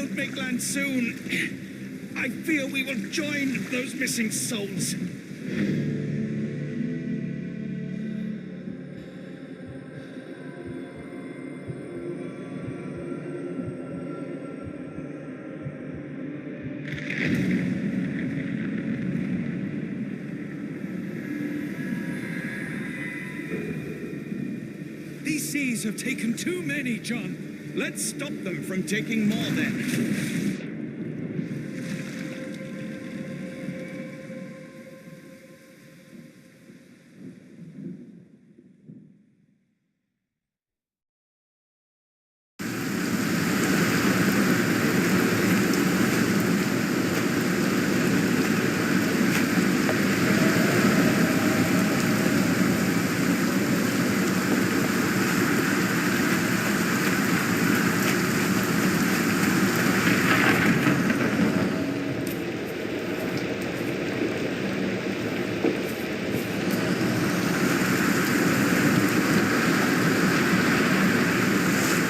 don't make land soon, I fear we will join those missing souls. These seas have taken too many, John. Let's stop them from taking more then.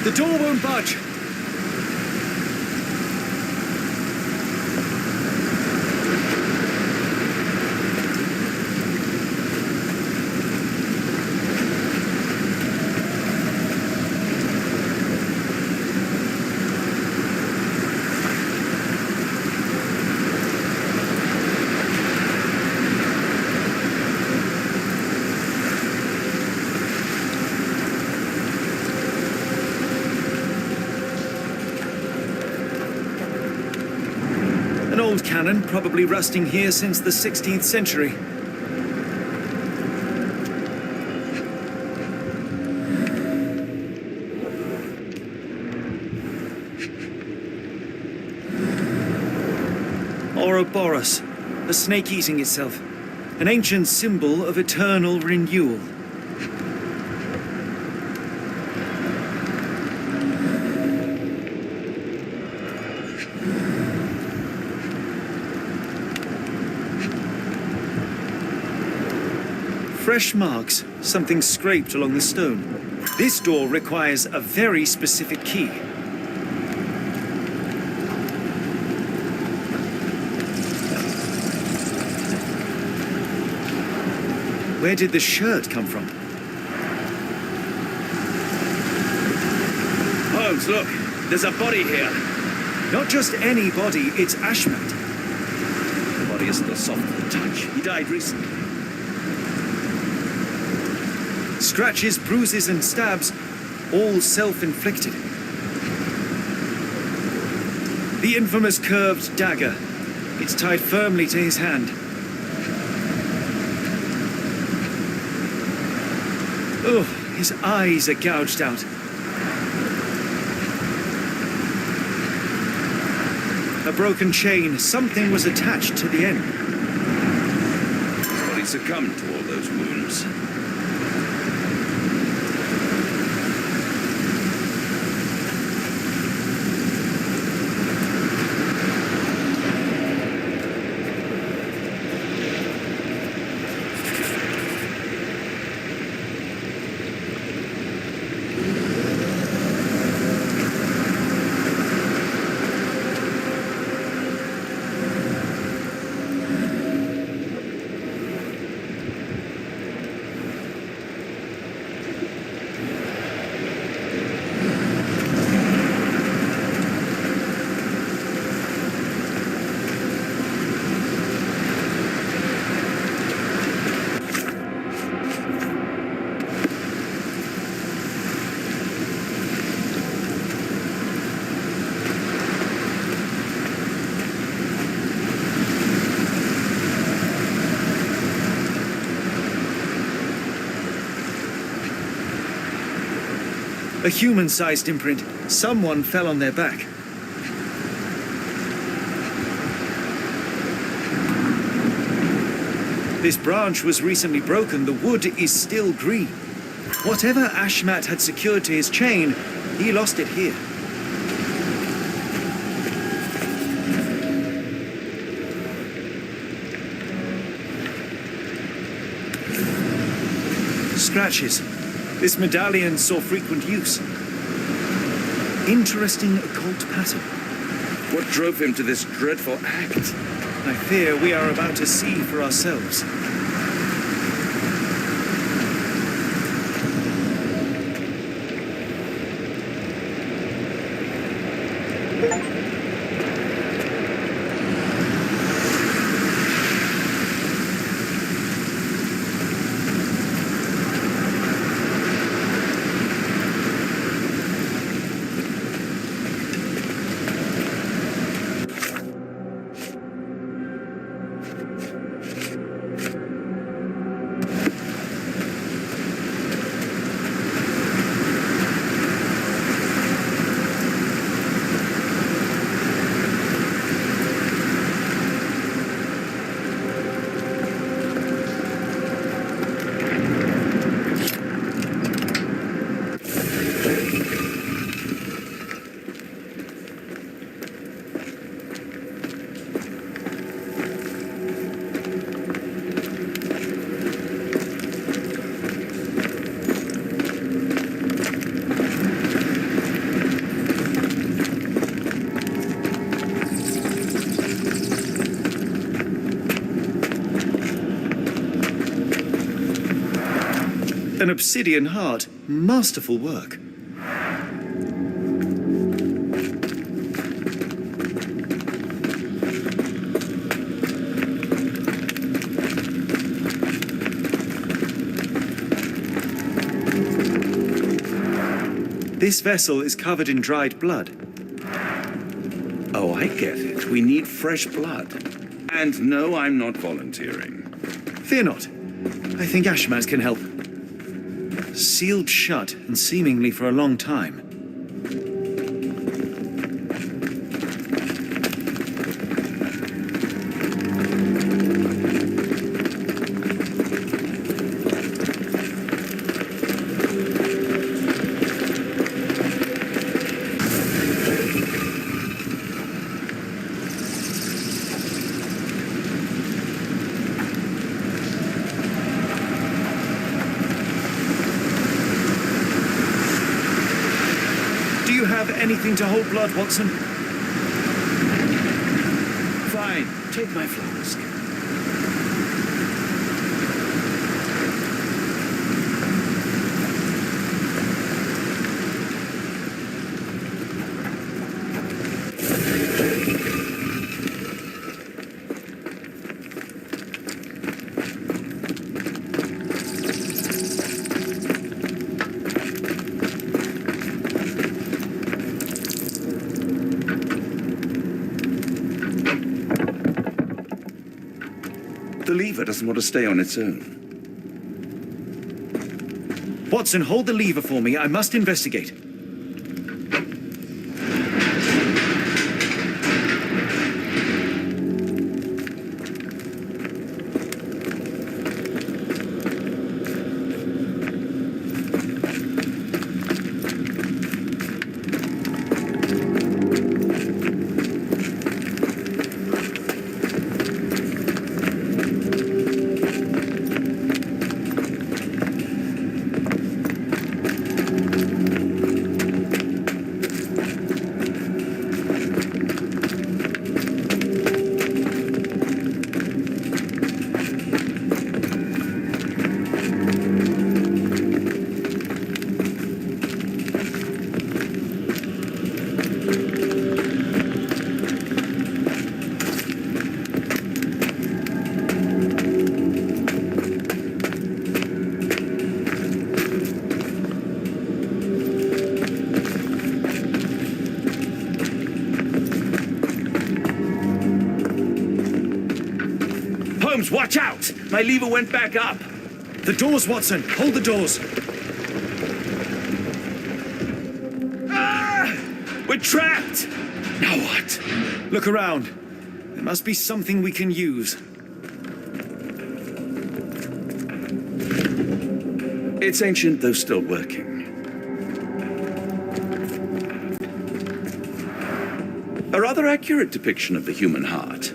The door won't budge. An old cannon, probably rusting here since the 16th century. Ouroboros, a snake eating itself. An ancient symbol of eternal renewal. Fresh marks, something scraped along the stone. This door requires a very specific key. Where did the shirt come from? Holmes, look! There's a body here! Not just any body, it's Ashmat. The body isn't as soft to the touch. He died recently. Scratches, bruises, and stabs, all self-inflicted. The infamous curved dagger. It's tied firmly to his hand. Oh, his eyes are gouged out. A broken chain. Something was attached to the end. But he succumbed to all those wounds. A human-sized imprint. Someone fell on their back. This branch was recently broken. The wood is still green. Whatever Ashmat had secured to his chain, he lost it here. Scratches. This medallion saw frequent use. Interesting occult pattern. What drove him to this dreadful act? I fear we are about to see for ourselves. An obsidian heart. Masterful work. This vessel is covered in dried blood. Oh, I get it. We need fresh blood. And no, I'm not volunteering. Fear not. I think Ashmat can help. Sealed shut, and seemingly for a long time. Anything to hold blood, Watson? Fine. Take my flask. The lever doesn't want to stay on its own. Watson, hold the lever for me. I must investigate. Holmes, watch out! My lever went back up. The doors, Watson. Hold the doors. Ah! We're trapped! Now what? Look around. There must be something we can use. It's ancient, though still working. A rather accurate depiction of the human heart.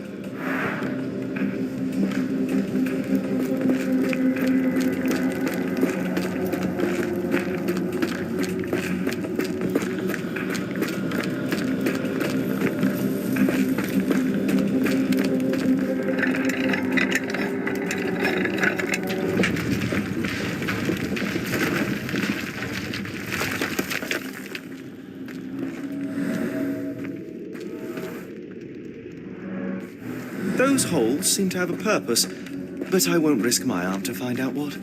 Those holes seem to have a purpose, but I won't risk my arm to find out what.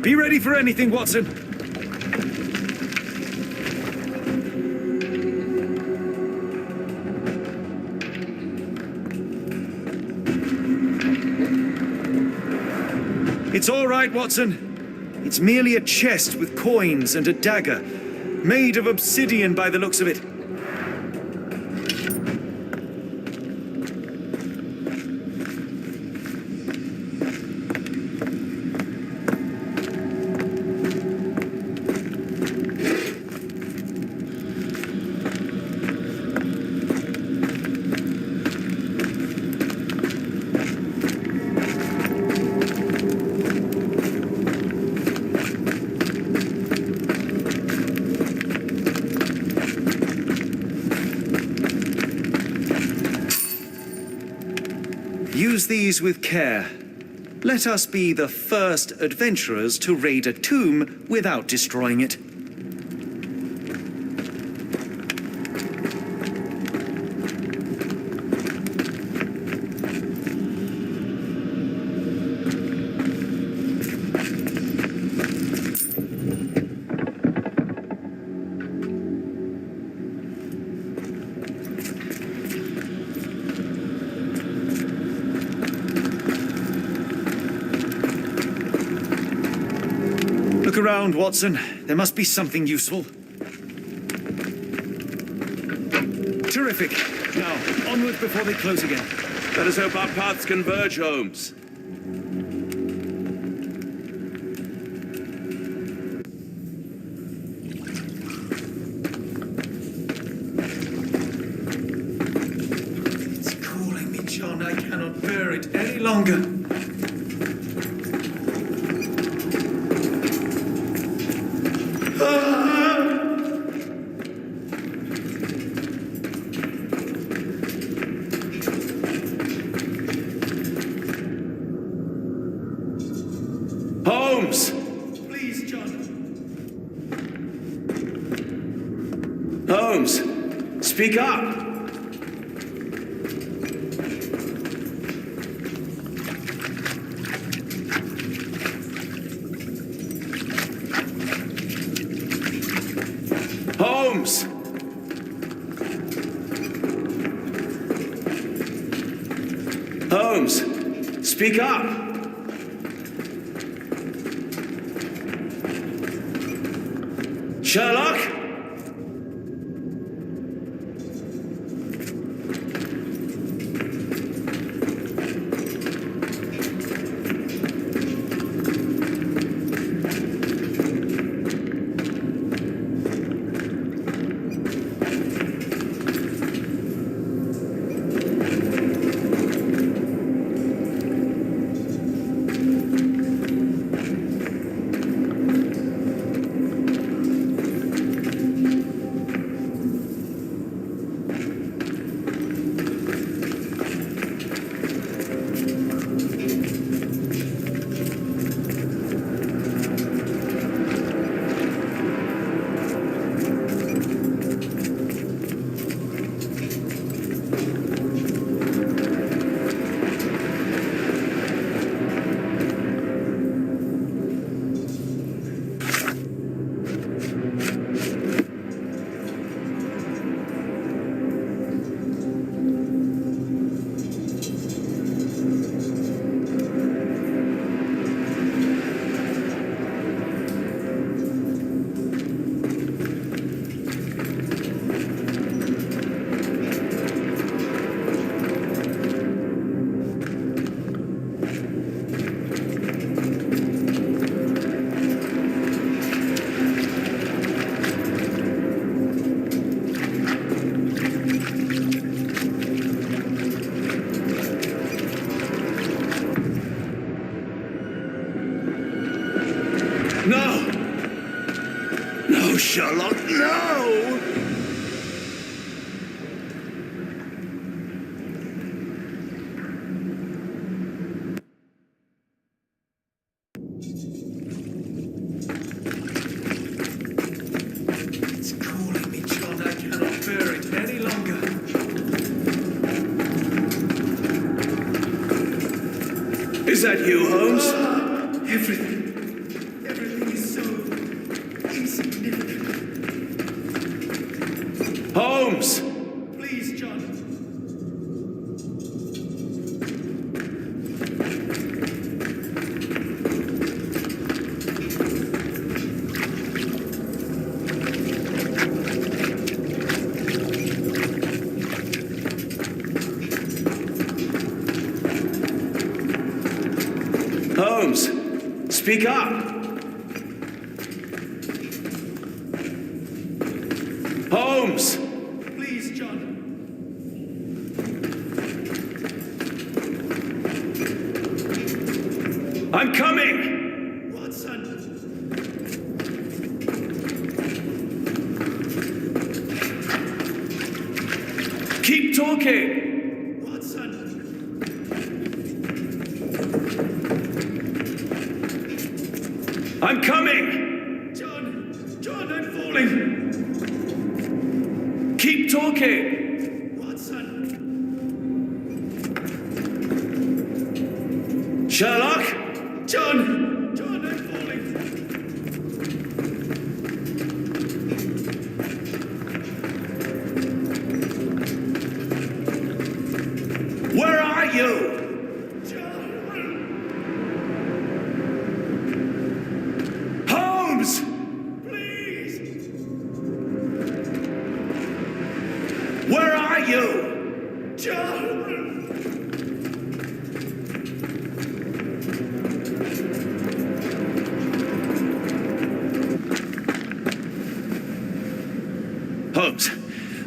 Be ready for anything, Watson. It's all right, Watson. It's merely a chest with coins and a dagger, made of obsidian by the looks of it. Use these with care. Let us be the first adventurers to raid a tomb without destroying it. Look around, Watson. There must be something useful. Terrific. Now, onward before they close again. Let us hope our paths converge, Holmes. It's calling me, John. I cannot bear it any longer. Holmes! Please, John. Holmes! Speak up! Holmes! Holmes! Speak up! Sherlock? No! No, Sherlock, no! It's calling me, John. I cannot bear it any longer. Is that you, Holmes? Everything is so insignificant. Holmes! Please, John. Holmes! Speak up! Holmes! Please, John. I'm coming! Watson. Keep talking! Watson. I'm coming! John, I'm falling. Keep talking! Watson. Sherlock? John, I'm falling. Where are you? Holmes! Please. Where are you? John.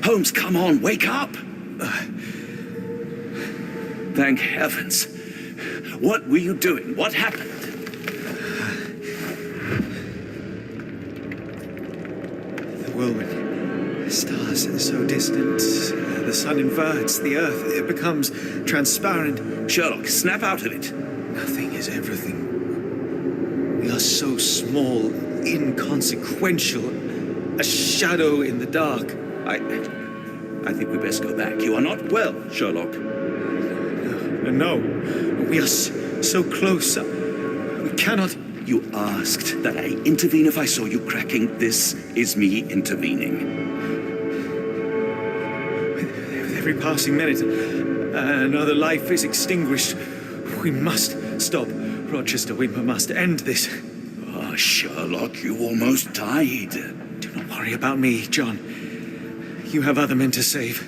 Holmes, come on, wake up! Thank heavens. What were you doing? What happened? The whirlwind. Stars are so distant. The sun inverts the earth. It becomes transparent. Sherlock, snap out of it. Nothing is everything. We are so small, inconsequential. A shadow in the dark. I think we best go back. You are not well, Sherlock. No. We are so close. We cannot. You asked that I intervene if I saw you cracking. This is me intervening. With every passing minute, another life is extinguished. We must stop, Rochester. We must end this. Oh, Sherlock, you almost died. Do not worry about me, John. You have other men to save.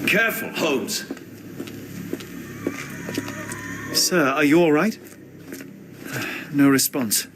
Careful, Holmes. Sir, are you all right? No response.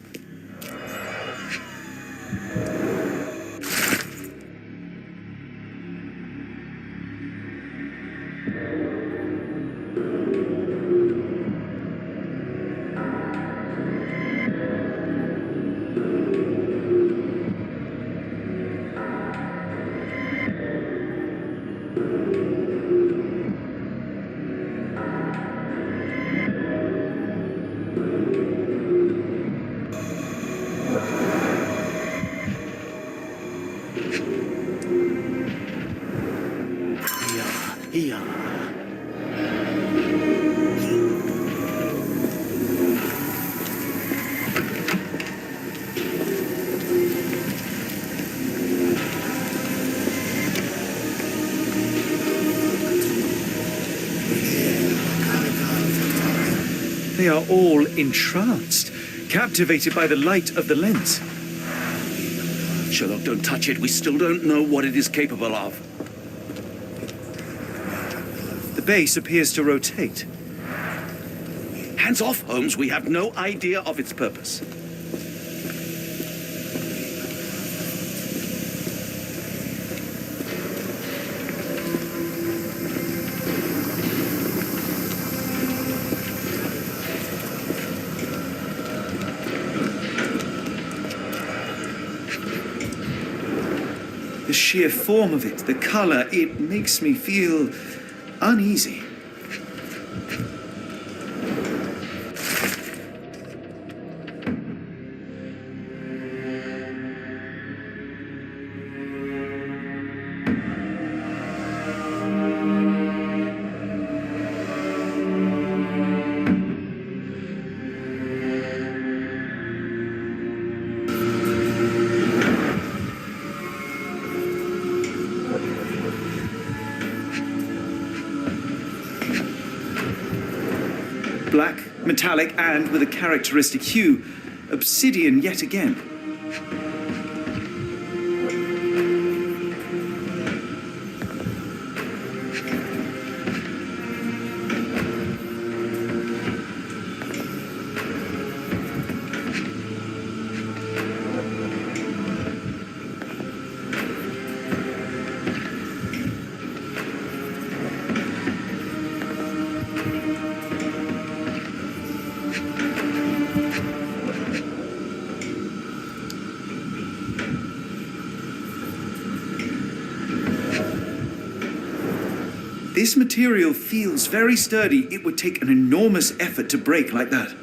They are all entranced, captivated by the light of the lens. Sherlock, don't touch it. We still don't know what it is capable of. The base appears to rotate. Hands off, Holmes. We have no idea of its purpose. The sheer form of it, the color, it makes me feel uneasy. Black, metallic, and with a characteristic hue. Obsidian yet again. This material feels very sturdy. It would take an enormous effort to break like that.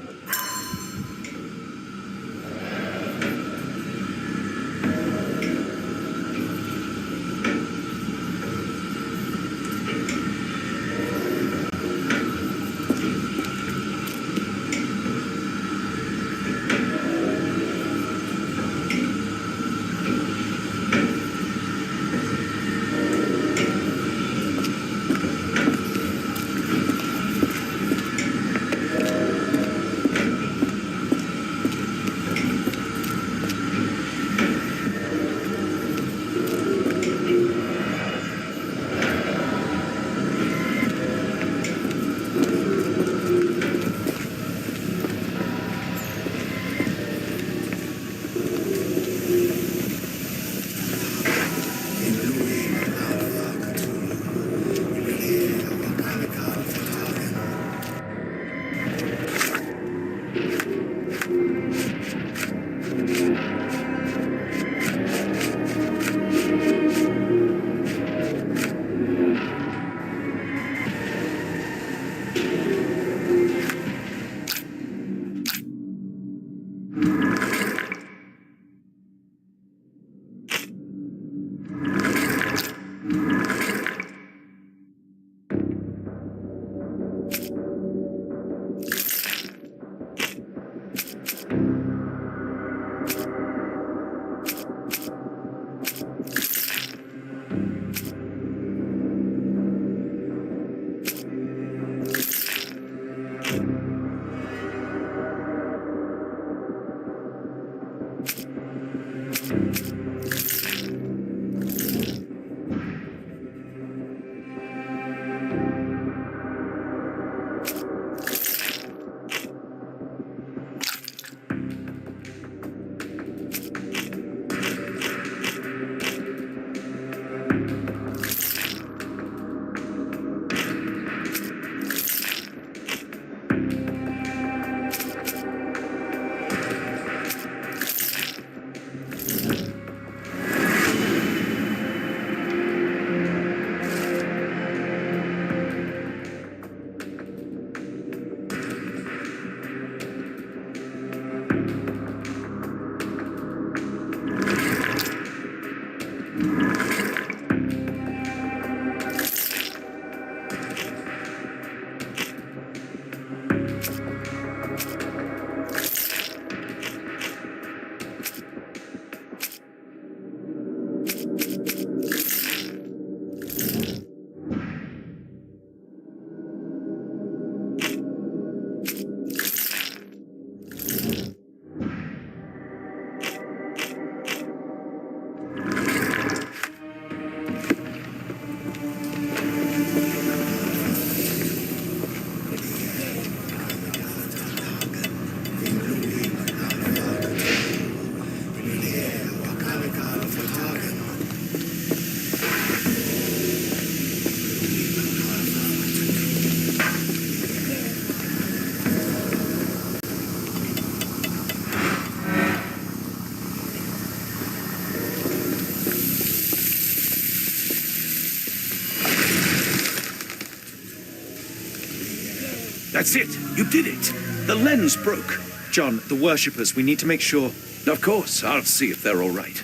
That's it. You did it. The lens broke. John, the worshippers, we need to make sure. Of course, I'll see if they're all right.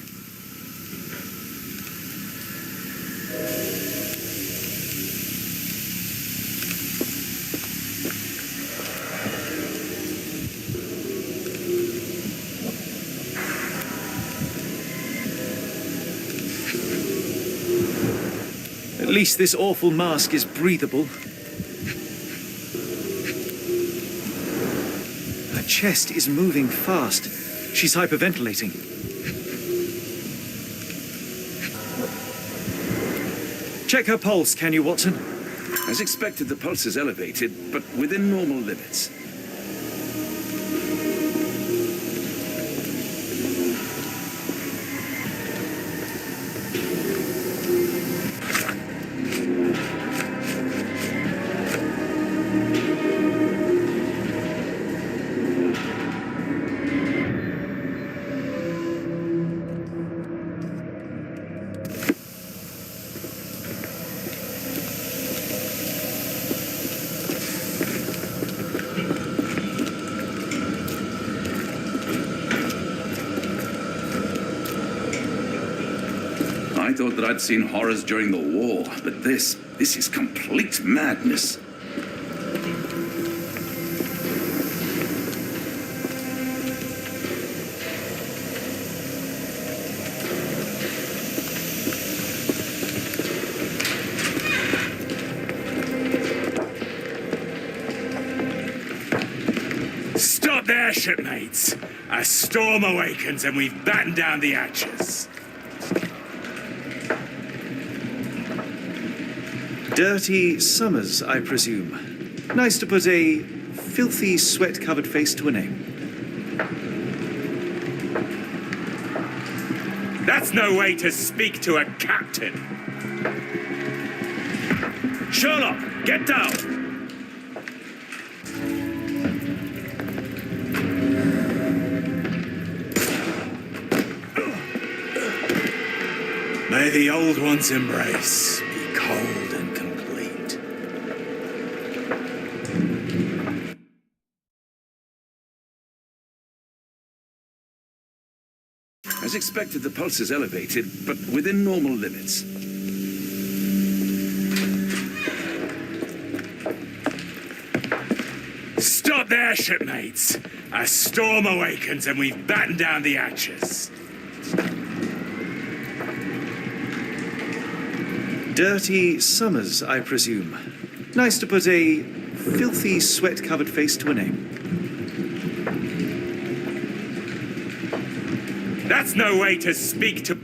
At least this awful mask is breathable. Her chest is moving fast. She's hyperventilating. Check her pulse, can you, Watson? As expected, the pulse is elevated, but within normal limits. I thought that I'd seen horrors during the war, but this is complete madness. Stop there, shipmates. A storm awakens and we've battened down the hatches. Dirty Summers, I presume. Nice to put a filthy, sweat-covered face to a name. That's no way to speak to a captain. Sherlock, get down! May the old one's embrace be cold and complete. As expected, the pulse is elevated, but within normal limits. Stop there, shipmates. A storm awakens and we've battened down the hatches. Dirty Summers, I presume. Nice to put a filthy, sweat-covered face to a name. That's no way to speak to...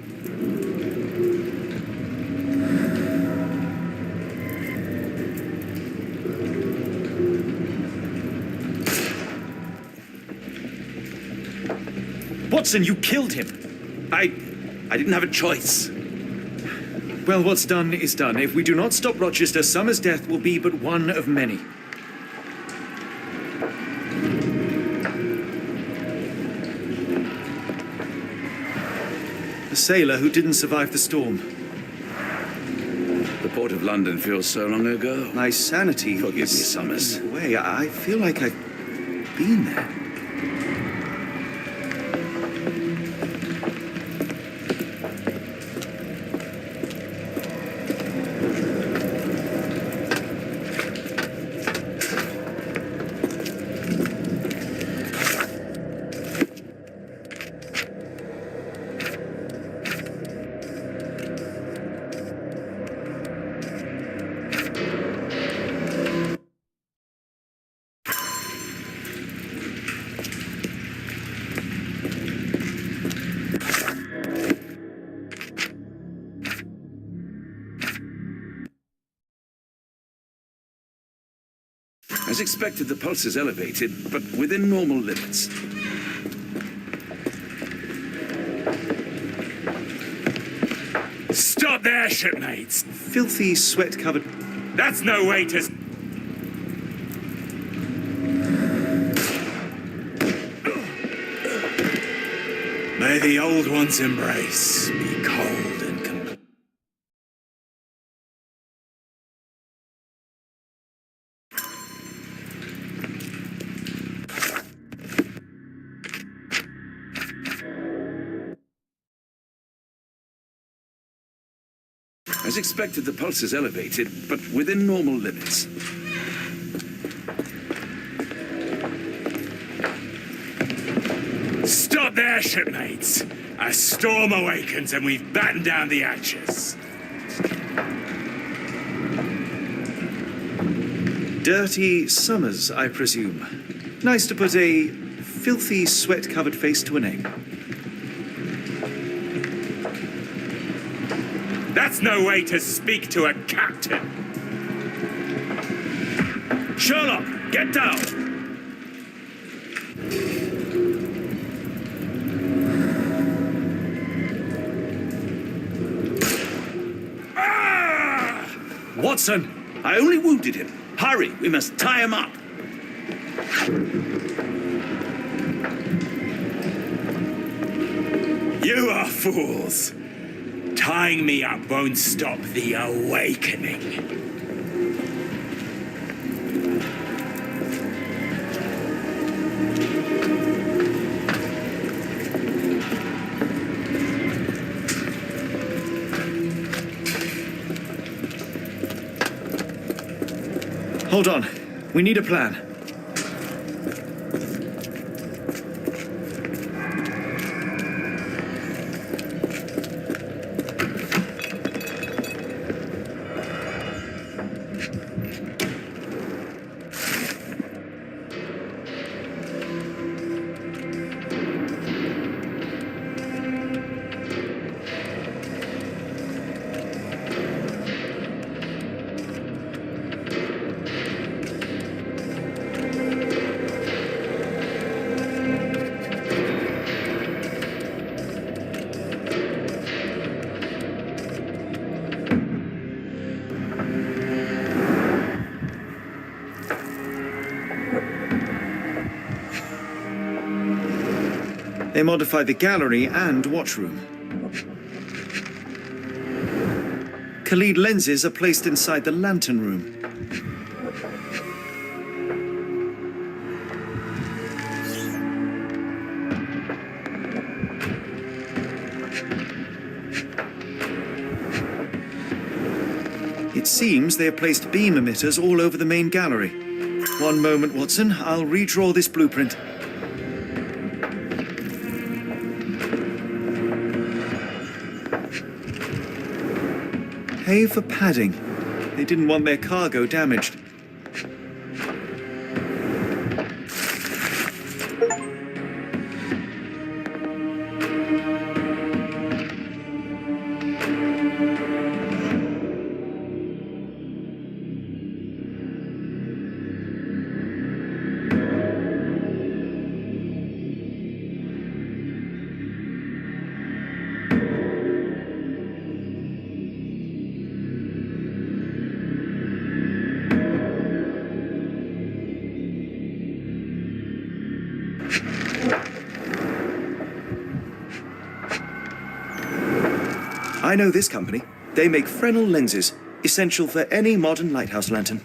Watson, you killed him! I didn't have a choice. Well, what's done is done. If we do not stop Rochester, Summers' death will be but one of many. The sailor who didn't survive the storm. The port of London feels so long ago. My sanity Forgive me, is Summers. slipping away. I feel like I've been there. As expected, the pulse is elevated, but within normal limits. Stop there, shipmates. Filthy, sweat-covered... That's no way to... May the old one's embrace be cold and complete. As expected, the pulse is elevated, but within normal limits. Stop there, shipmates! A storm awakens and we've battened down the hatches. Dirty Summers, I presume. Nice to put a filthy, sweat-covered face to a name. That's no way to speak to a captain. Sherlock, get down! Watson! I only wounded him. Hurry, we must tie him up. You are fools. Tying me up won't stop the awakening. Hold on. We need a plan. They modified the gallery and watchroom. Khalid lenses are placed inside the lantern room. It seems they have placed beam emitters all over the main gallery. One moment, Watson. I'll redraw this blueprint. Pay for padding. They didn't want their cargo damaged. I know this company. They make Fresnel lenses, essential for any modern lighthouse lantern.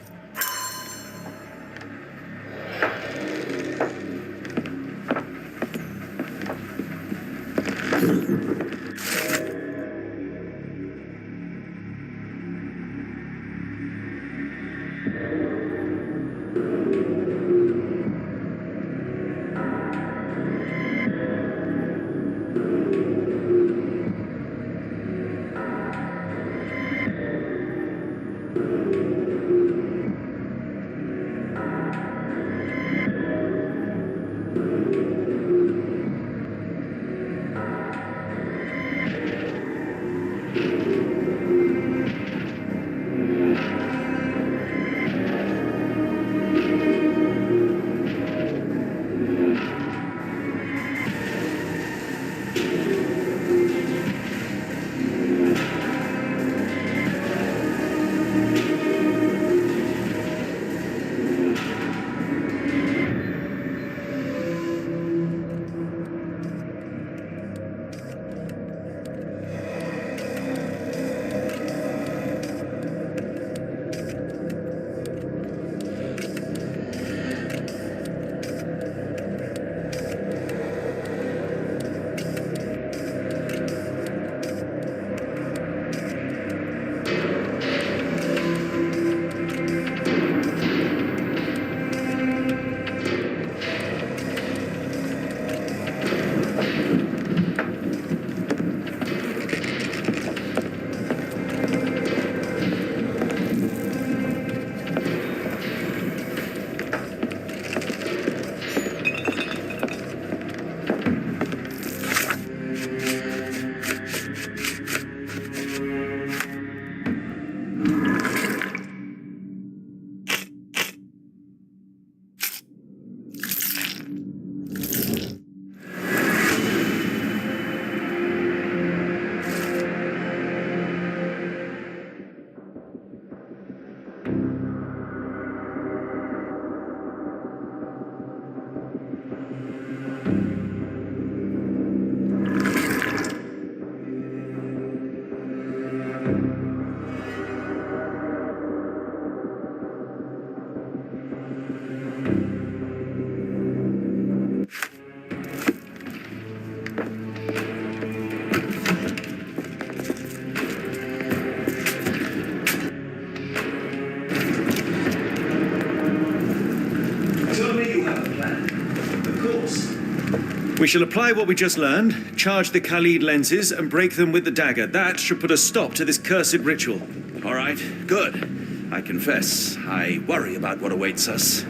We shall apply what we just learned, charge the Khalid lenses, and break them with the dagger. That should put a stop to this cursed ritual. All right, good. I confess, I worry about what awaits us.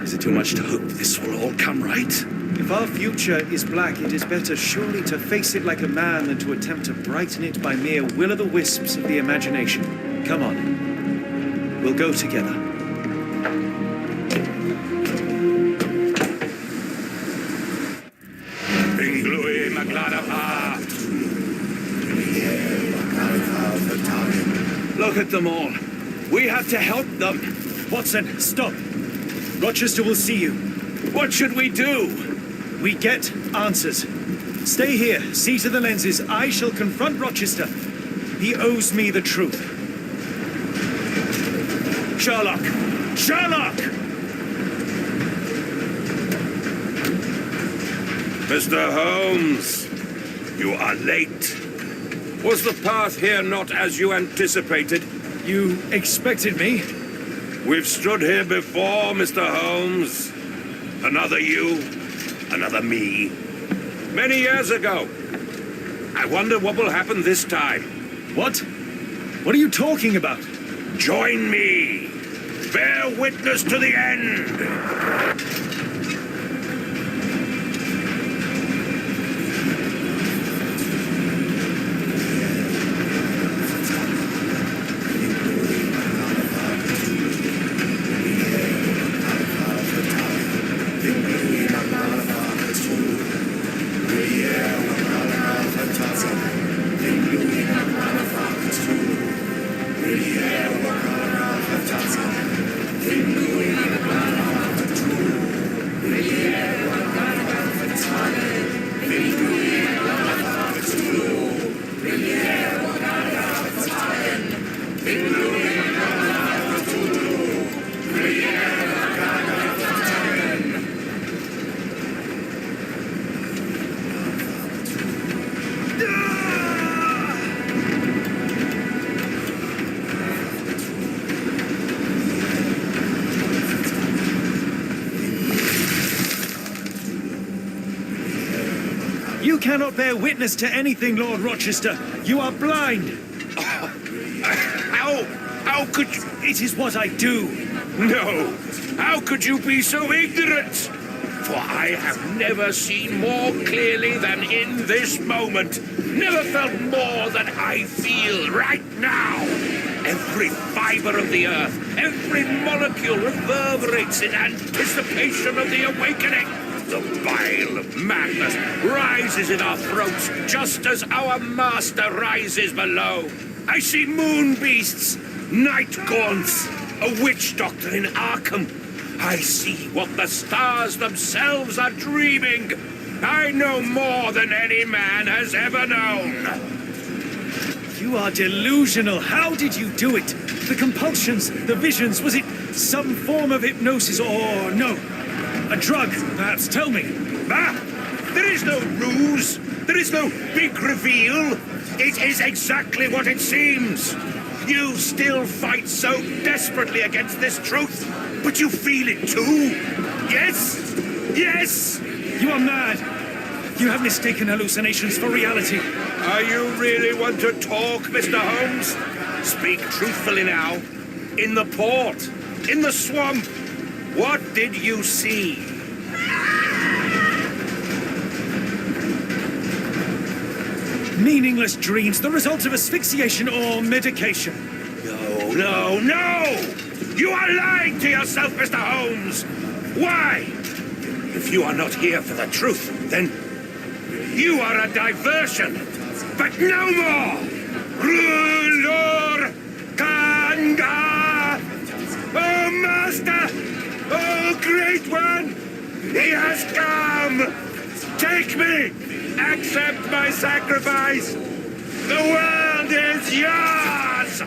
Is it too much to hope this will all come right? If our future is black, it is better surely to face it like a man than to attempt to brighten it by mere will-o'-the-wisps of the imagination. Come on. We'll go together. Look at them all. We have to help them. Watson, stop. Rochester will see you. What should we do? We get answers. Stay here, see to the lenses. I shall confront Rochester. He owes me the truth. Sherlock! Sherlock! Mr. Holmes, you are late. Was the path here not as you anticipated? You expected me? We've stood here before, Mr. Holmes. Another you, another me. Many years ago. I wonder what will happen this time. What? What are you talking about? Join me. Bear witness to the end. You cannot bear witness to anything, Lord Rochester. You are blind. How could you? It is what I do. No. How could you be so ignorant? For I have never seen more clearly than in this moment. Never felt more than I feel right now. Every fiber of the earth, every molecule reverberates in anticipation of the awakening. The bile of madness rises in our throats just as our master rises below. I see moon beasts, night gaunts, a witch doctor in Arkham. I see what the stars themselves are dreaming. I know more than any man has ever known. You are delusional. How did you do it? The compulsions, the visions, was it some form of hypnosis or no? A drug, perhaps. Tell me. There is no ruse. There is no big reveal. It is exactly what it seems. You still fight so desperately against this truth, but you feel it too. Yes? Yes? You are mad. You have mistaken hallucinations for reality. Are you really want to talk, Mr. Holmes? Speak truthfully now. In the port, in the swamp, what did you see? Meaningless dreams, the result of asphyxiation or medication. No! You are lying to yourself, Mr. Holmes! Why? If you are not here for the truth, then you are a diversion. But no more! Rulor Kanga! Oh, Master! Oh, Great One! He has come! Take me! Accept my sacrifice! The world is yours!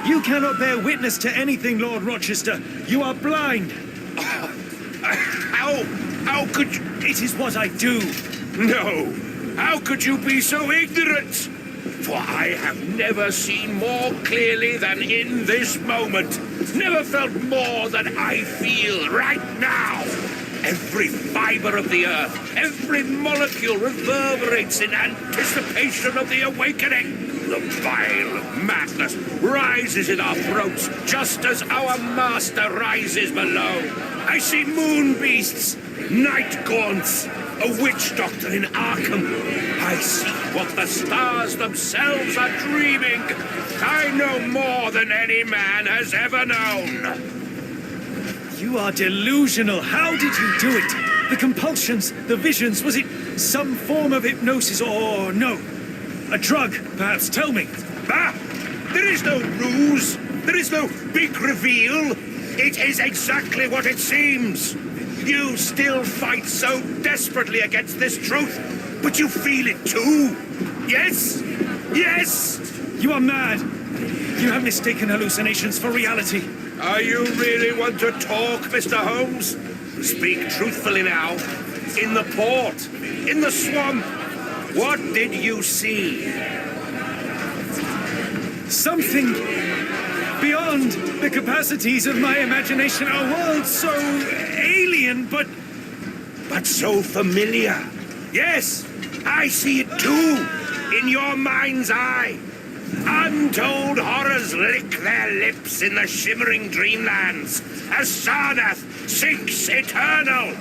You cannot bear witness to anything, Lord Rochester. You are blind. How could you... It is what I do. No! How could you be so ignorant? For I have never seen more clearly than in this moment. Never felt more than I feel right now. Every fiber of the earth, every molecule reverberates in anticipation of the awakening. The bile of madness rises in our throats just as our master rises below. I see moon beasts, night gaunts, a witch doctor in Arkham. I see what the stars themselves are dreaming. I know more than any man has ever known. You are delusional. How did you do it? The compulsions, the visions, was it some form of hypnosis or no? A drug, perhaps? Tell me. Ah! There is no ruse. There is no big reveal. It is exactly what it seems. You still fight so desperately against this truth, but you feel it too. Yes? Yes! You are mad. You have mistaken hallucinations for reality. Are you really want to talk, Mr. Holmes? Speak truthfully now. In the port, in the swamp, what did you see? Something beyond the capacities of my imagination. A world so alien, but so familiar. Yes, I see it too, in your mind's eye. Untold horrors lick their lips in the shimmering dreamlands as Sarnath sinks eternal.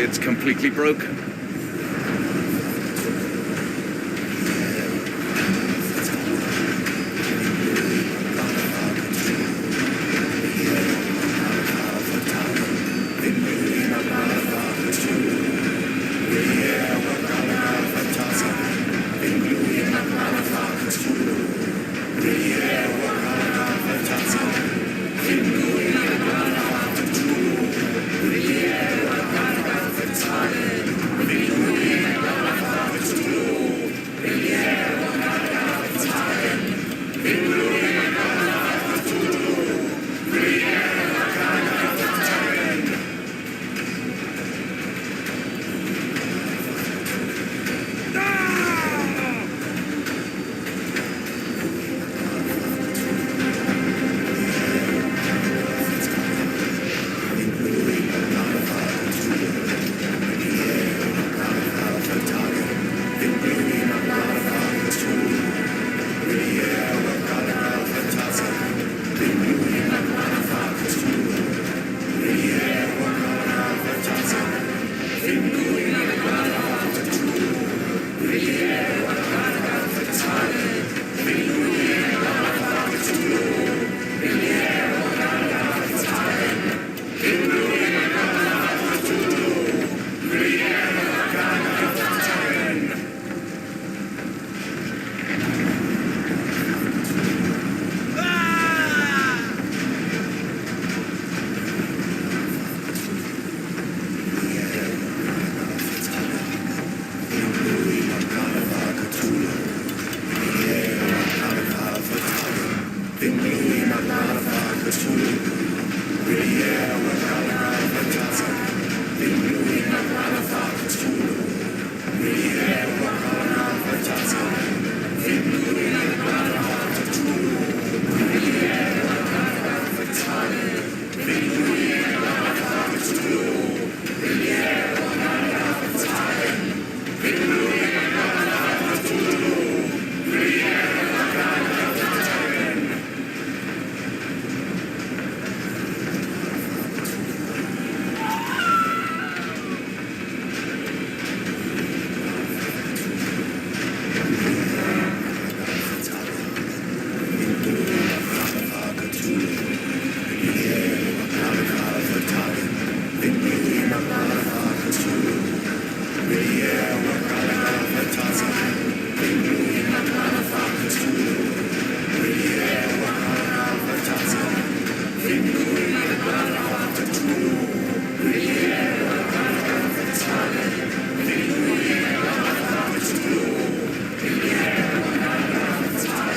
It's completely broken.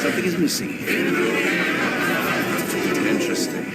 Something is missing here. Interesting.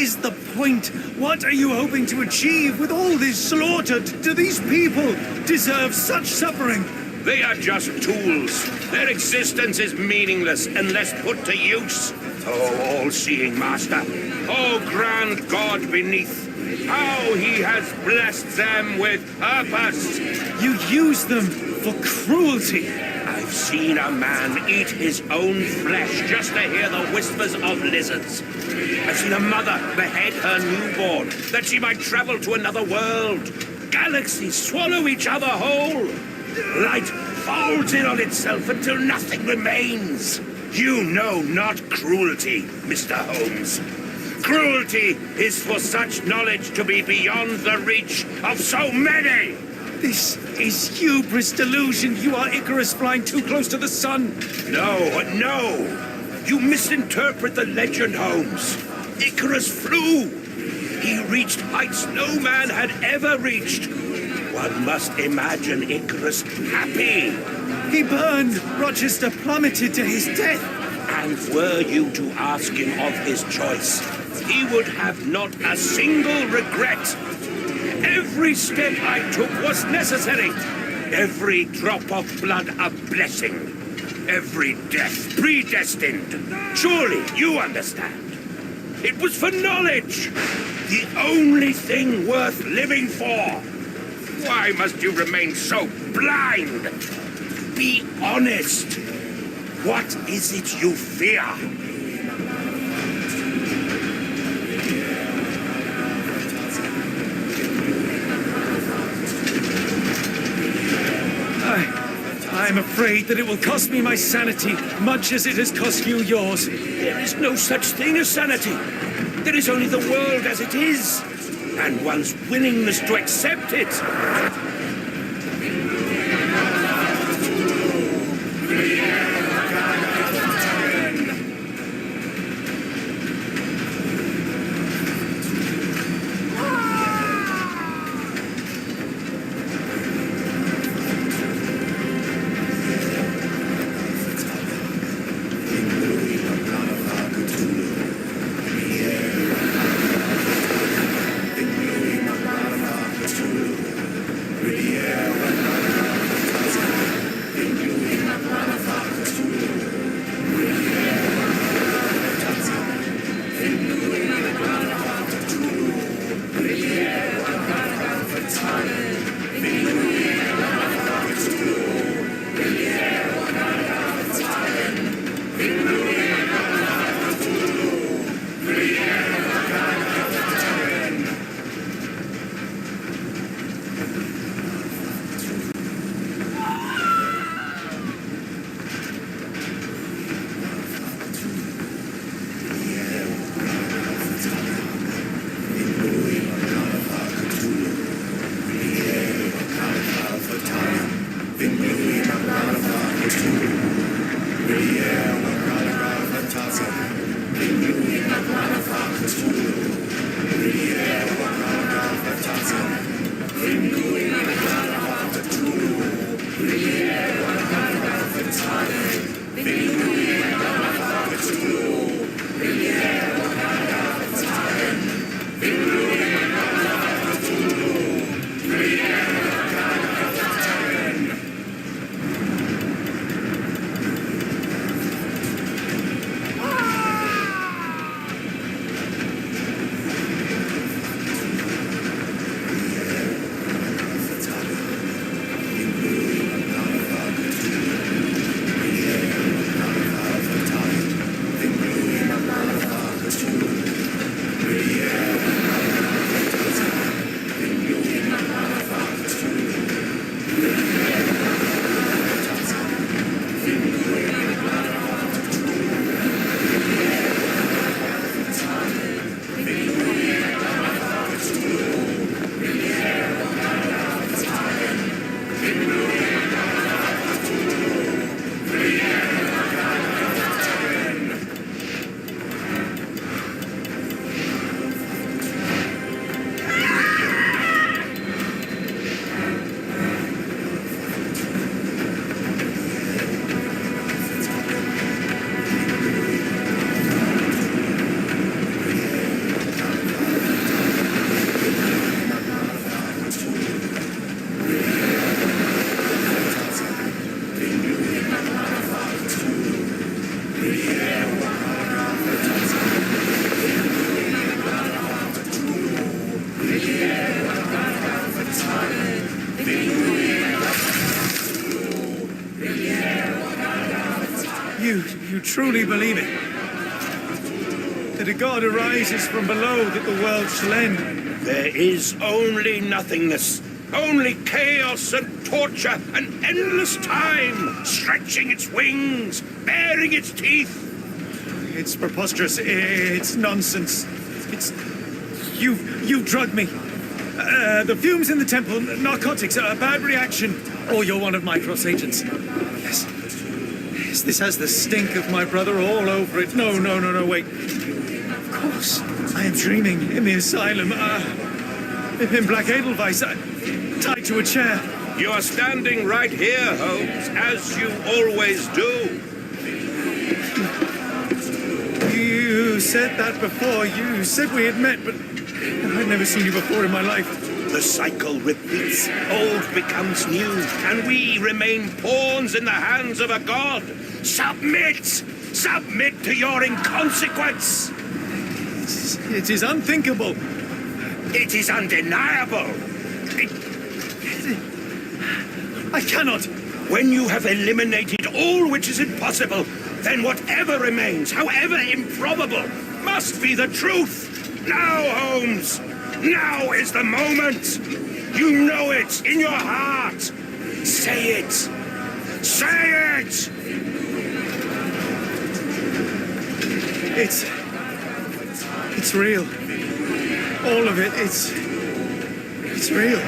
is the point? What are you hoping to achieve with all this slaughter? Do these people deserve such suffering? They are just tools. Their existence is meaningless unless put to use. Oh, all-seeing master. Oh, grand God beneath. How he has blessed them with purpose. You use them for cruelty. I've seen a man eat his own flesh just to hear the whispers of lizards. I've seen a mother behead her newborn that she might travel to another world. Galaxies swallow each other whole. Light folds in on itself until nothing remains. You know not cruelty, Mr. Holmes. Cruelty is for such knowledge to be beyond the reach of so many. This is hubris delusion. You are Icarus flying too close to the sun. No. You misinterpret the legend, Holmes. Icarus flew. He reached heights no man had ever reached. One must imagine Icarus happy. He burned. Rochester plummeted to his death. And were you to ask him of his choice, he would have not a single regret. Every step I took was necessary. Every drop of blood a blessing. Every death predestined. Surely you understand. It was for knowledge. The only thing worth living for. Why must you remain so blind? Be honest. What is it you fear? I'm afraid that it will cost me my sanity, much as it has cost you yours. There is no such thing as sanity. There is only the world as it is, and one's willingness to accept it. You truly believe it? That a god arises from below, that the world shall end? There is only nothingness. Only chaos and torture and endless time, stretching its wings, baring its teeth. It's preposterous. It's nonsense. It's... You've drugged me. The fumes in the temple, narcotics, a bad reaction. Oh, you're one of my cross agents. Yes. Yes, this has the stink of my brother all over it. No, wait. Of course. I am dreaming in the asylum. In Black Edelweiss, tied to a chair. You are standing right here, Holmes, as you always do. You said that before. You said we had met, but I'd never seen you before in my life. The cycle repeats. Old becomes new, and we remain pawns in the hands of a god. Submit! Submit to your inconsequence! It is unthinkable. It is undeniable. I cannot. When you have eliminated all which is impossible, then whatever remains, however improbable, must be the truth. Now, Holmes, now is the moment. You know it in your heart. Say it. Say it! It's real. All of it, it's real.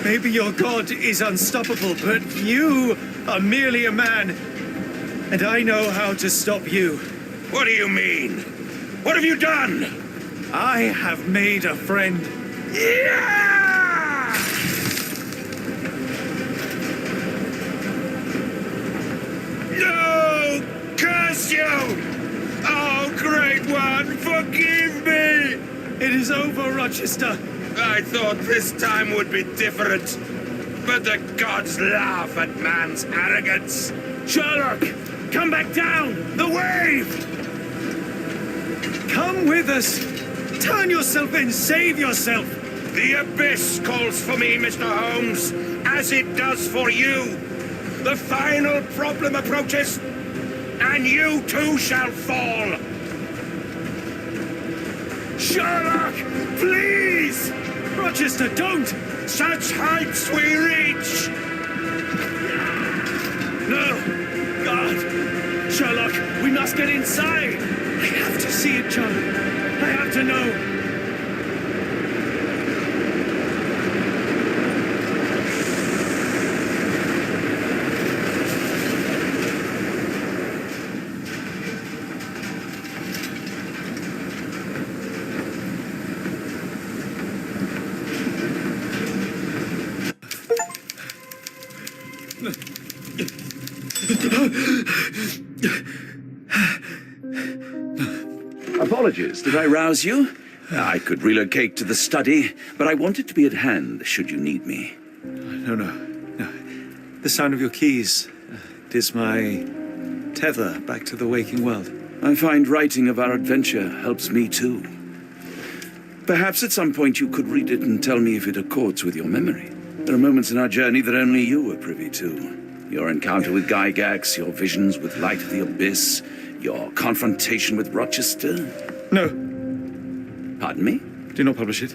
Maybe your god is unstoppable, but you are merely a man. And I know how to stop you. What do you mean? What have you done? I have made a friend. Yeah! No! Curse you! Oh, great one, forgive me! It is over, Rochester. I thought this time would be different. But the gods laugh at man's arrogance. Sherlock, come back down! The wave! Come with us! Turn yourself in, save yourself! The abyss calls for me, Mr. Holmes, as it does for you. The final problem approaches, and you too shall fall. Sherlock, please! Rochester, don't! Such heights we reach! No! God! Sherlock, we must get inside! I have to see it, John. I have to know. Apologies, did I rouse you? I could relocate to the study, but I wanted to be at hand should you need me. No. The sound of your keys. It is my tether back to the waking world. I find writing of our adventure helps me too. Perhaps at some point you could read it and tell me if it accords with your memory. There are moments in our journey that only you were privy to. Your encounter with Gygax, your visions with Light of the Abyss, your confrontation with Rochester. No, Pardon me? do not publish it.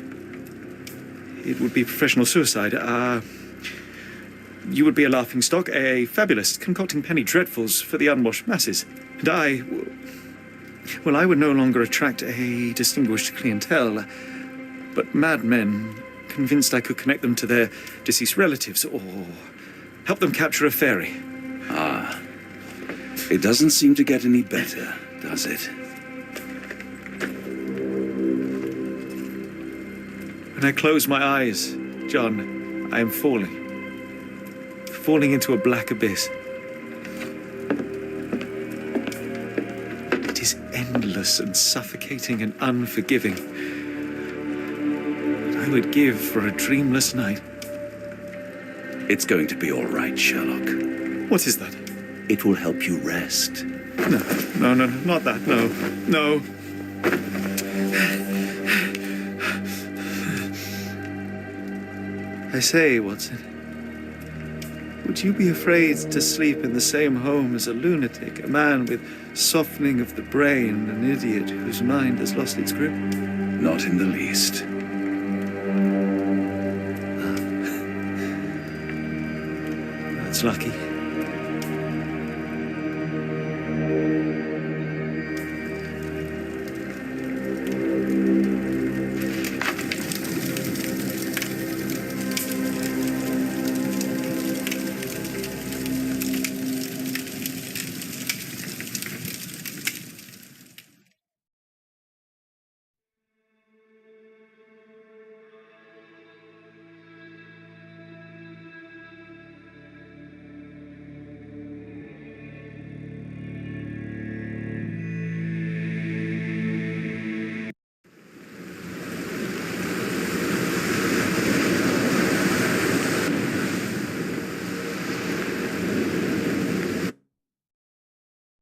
It would be professional suicide. You would be a laughingstock, a fabulist, concocting penny dreadfuls for the unwashed masses. And I would no longer attract a distinguished clientele, but madmen convinced I could connect them to their deceased relatives or help them capture a fairy. It doesn't seem to get any better, does it? When I close my eyes, John, I am falling into a black abyss. It is endless and suffocating and unforgiving. But I would give for a dreamless night. It's going to be all right, Sherlock. What is that? It will help you rest. No, not that. No. I say, Watson, would you be afraid to sleep in the same home as a lunatic, a man with softening of the brain, an idiot whose mind has lost its grip? Not in the least. That's lucky.